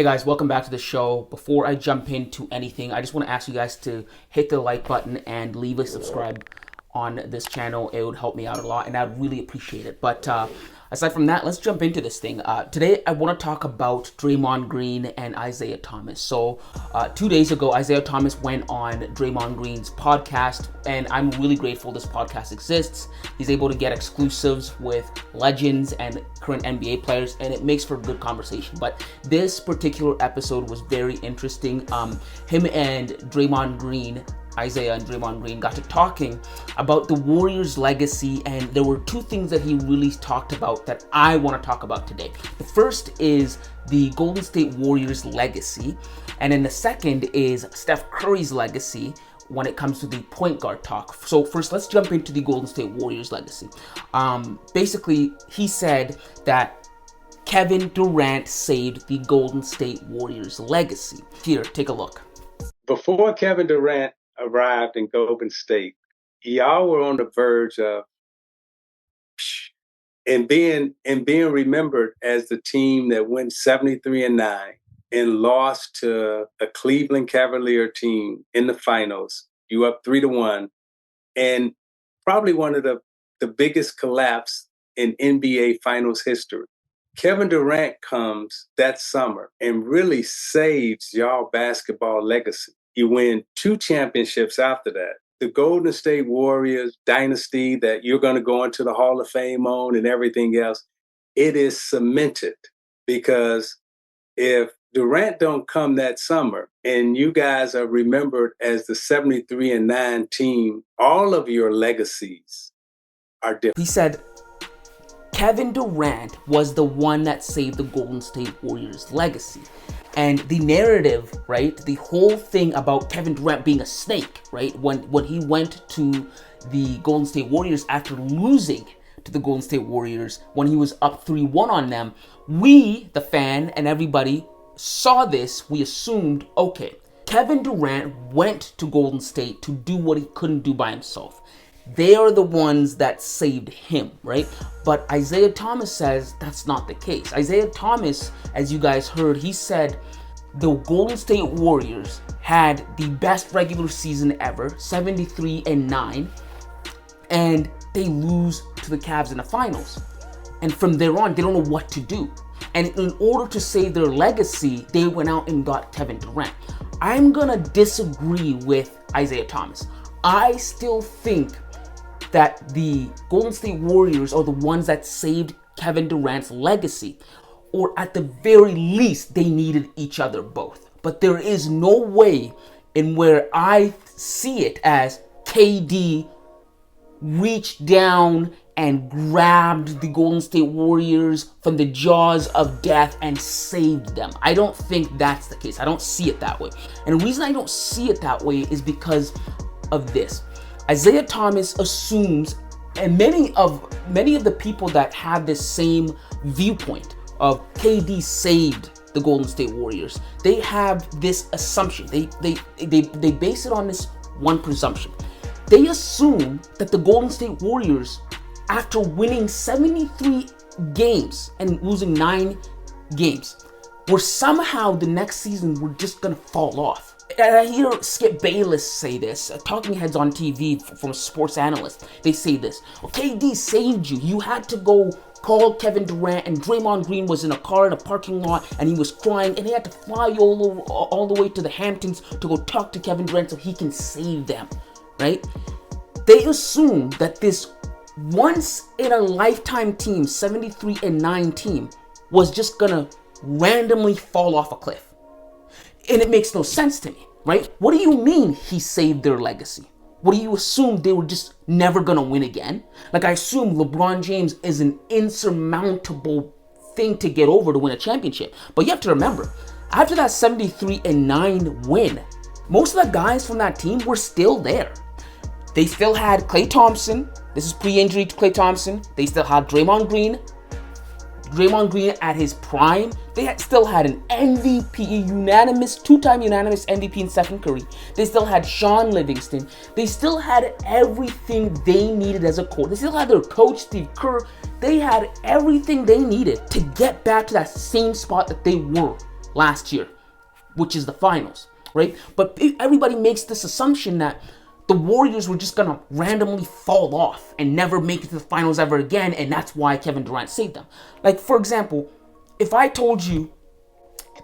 Hey guys, welcome back to the show. Before I jump into anything, I just want to ask you guys to hit the like button and leave a subscribe on this channel. It would help me out a lot and I'd really appreciate it. But aside from that, let's jump into this thing. Today I want to talk about Draymond Green and Isiah Thomas. So 2 days ago, Isiah Thomas went on Draymond Green's podcast, and I'm really grateful this podcast exists. He's able to get exclusives with legends and current NBA players, and it makes for good conversation. But this particular episode was very interesting. Him and Draymond Green, Isiah and Draymond Green, got to talking about the Warriors' legacy, and there were two things that he really talked about that I want to talk about today. The first is the Golden State Warriors' legacy, and then the second is Steph Curry's legacy when it comes to the point guard talk. So first, let's jump into the Golden State Warriors' legacy. Basically, he said that Kevin Durant saved the Golden State Warriors' legacy. Here, take a look. Before Kevin Durant arrived in Golden State, y'all were on the verge of being remembered as the team that went 73-9 and lost to a Cleveland Cavalier team in the finals. You up 3-1, and probably one of the biggest collapse in NBA Finals history. Kevin Durant comes that summer and really saves y'all basketball legacy. You win 2 championships after that. The Golden State Warriors Dynasty that you're going to go into the Hall of Fame on and everything else, it is cemented, because if Durant don't come that summer and you guys are remembered as the 73-9 team, all of your legacies are different. He said Kevin Durant was the one that saved the Golden State Warriors' legacy. And the narrative, right, the whole thing about Kevin Durant being a snake, right, when he went to the Golden State Warriors after losing to the Golden State Warriors when he was up 3-1 on them, we, the fan and everybody, saw this. We assumed, okay, Kevin Durant went to Golden State to do what he couldn't do by himself. They are the ones that saved him, right? But Isiah Thomas says that's not the case. Isiah Thomas, as you guys heard, he said the Golden State Warriors had the best regular season ever, 73-9, and they lose to the Cavs in the finals. And from there on, they don't know what to do. And in order to save their legacy, they went out and got Kevin Durant. I'm gonna disagree with Isiah Thomas. I still think that the Golden State Warriors are the ones that saved Kevin Durant's legacy, or at the very least, they needed each other both. But there is no way in where I see it as KD reached down and grabbed the Golden State Warriors from the jaws of death and saved them. I don't think that's the case. I don't see it that way. And the reason I don't see it that way is because of this. Isiah Thomas assumes, and many of the people that have this same viewpoint of KD saved the Golden State Warriors, they have this assumption. They base it on this one presumption. They assume that the Golden State Warriors, after winning 73 games and losing 9 games, were somehow the next season were just gonna fall off. And I hear Skip Bayless say this, talking heads on TV from a sports analyst. They say this: well, KD saved you. You had to go call Kevin Durant, and Draymond Green was in a car in a parking lot, and he was crying, and he had to fly all the way to the Hamptons to go talk to Kevin Durant so he can save them, right? They assume that this once-in-a-lifetime team, 73-9 team, was just gonna randomly fall off a cliff. And it makes no sense to me, right? What do you mean he saved their legacy? What do you assume they were just never gonna win again? Like, I assume LeBron James is an insurmountable thing to get over to win a championship. But you have to remember, after that 73-9 win, most of the guys from that team were still there. They still had Klay Thompson. This is pre-injury to Klay Thompson. They still had Draymond Green at his prime. They still had an MVP, two-time unanimous MVP in Steph Curry. They still had Sean Livingston. They still had everything they needed as a core. They still had their coach, Steve Kerr. They had everything they needed to get back to that same spot that they were last year, which is the finals, right? But everybody makes this assumption that the Warriors were just gonna randomly fall off and never make it to the finals ever again, and that's why Kevin Durant saved them. Like, for example, if I told you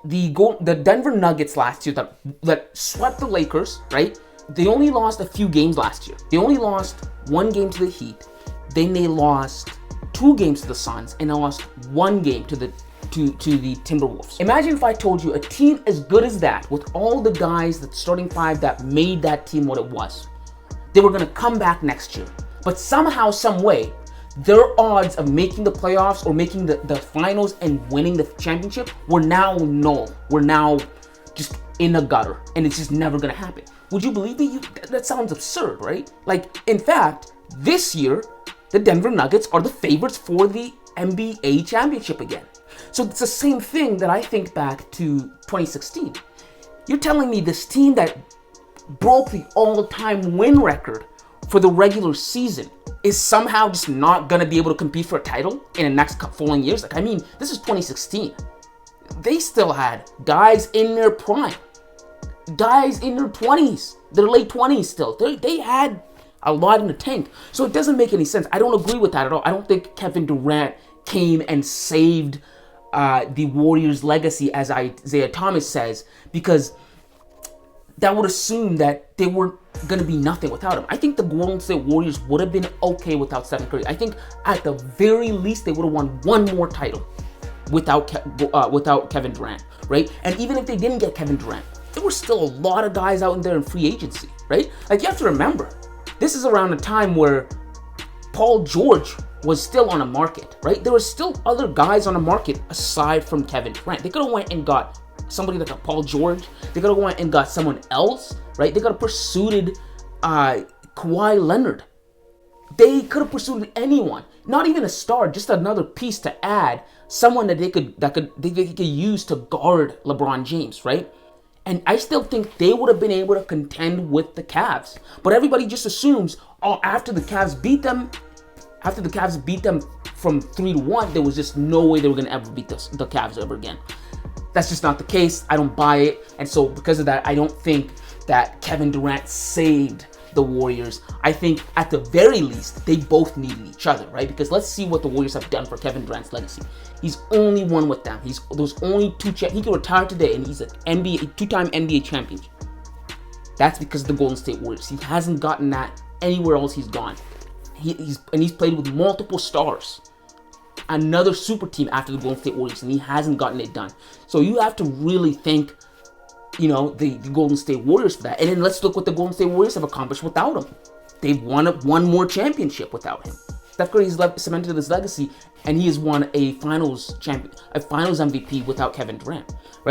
the Denver Nuggets last year that swept the Lakers, right? They only lost a few games last year. They only lost 1 game to the Heat. Then they lost 2 games to the Suns, and they lost 1 game to the Timberwolves. Imagine if I told you a team as good as that, with all the guys, the starting 5 that made that team what it was, they were gonna come back next year. But somehow, some way, their odds of making the playoffs or making the finals and winning the championship were now null. We're now just in a gutter, and it's just never gonna happen. Would you believe me? That sounds absurd, right? Like, in fact, this year, the Denver Nuggets are the favorites for the NBA championship again. So it's the same thing that I think back to 2016. You're telling me this team that broke the all-time win record for the regular season is somehow just not going to be able to compete for a title in the next following years? Like, I mean, this is 2016. They still had guys in their prime, guys in their 20s, their late 20s still. They had a lot in the tank. So it doesn't make any sense. I don't agree with that at all. I don't think Kevin Durant came and saved the Warriors' legacy, as Isiah Thomas says, because that would assume that they were going to be nothing without him. I think the Golden State Warriors would have been okay without Steph Curry. I think at the very least they would have won 1 more title without Kevin Durant, right? And even if they didn't get Kevin Durant, there were still a lot of guys out there in free agency, right? Like, you have to remember, this is around a time where Paul George was still on the market, right? There were still other guys on the market aside from Kevin Durant. They could have went and got somebody like a Paul George. They could have went and got someone else, right? They could have pursued Kawhi Leonard. They could have pursued anyone, not even a star, just another piece to add, someone that they could use to guard LeBron James, right? And I still think they would have been able to contend with the Cavs. But everybody just assumes, after the Cavs beat them from 3-1, there was just no way they were going to ever beat the Cavs ever again. That's just not the case. I don't buy it. And so because of that, I don't think that Kevin Durant saved the Warriors. I think at the very least, they both needed each other, right? Because let's see what the Warriors have done for Kevin Durant's legacy. He's only won with them. There's only 2 he can retire today, and he's an NBA 2-time NBA champion. That's because of the Golden State Warriors. He hasn't gotten that anywhere else he's gone. He's played with multiple stars, another super team after the Golden State Warriors, and he hasn't gotten it done. So you have to really thank, the Golden State Warriors for that. And then let's look what the Golden State Warriors have accomplished without him. They've won 1 more championship without him. Steph Curry has cemented his legacy, and he has won a Finals MVP without Kevin Durant. Right?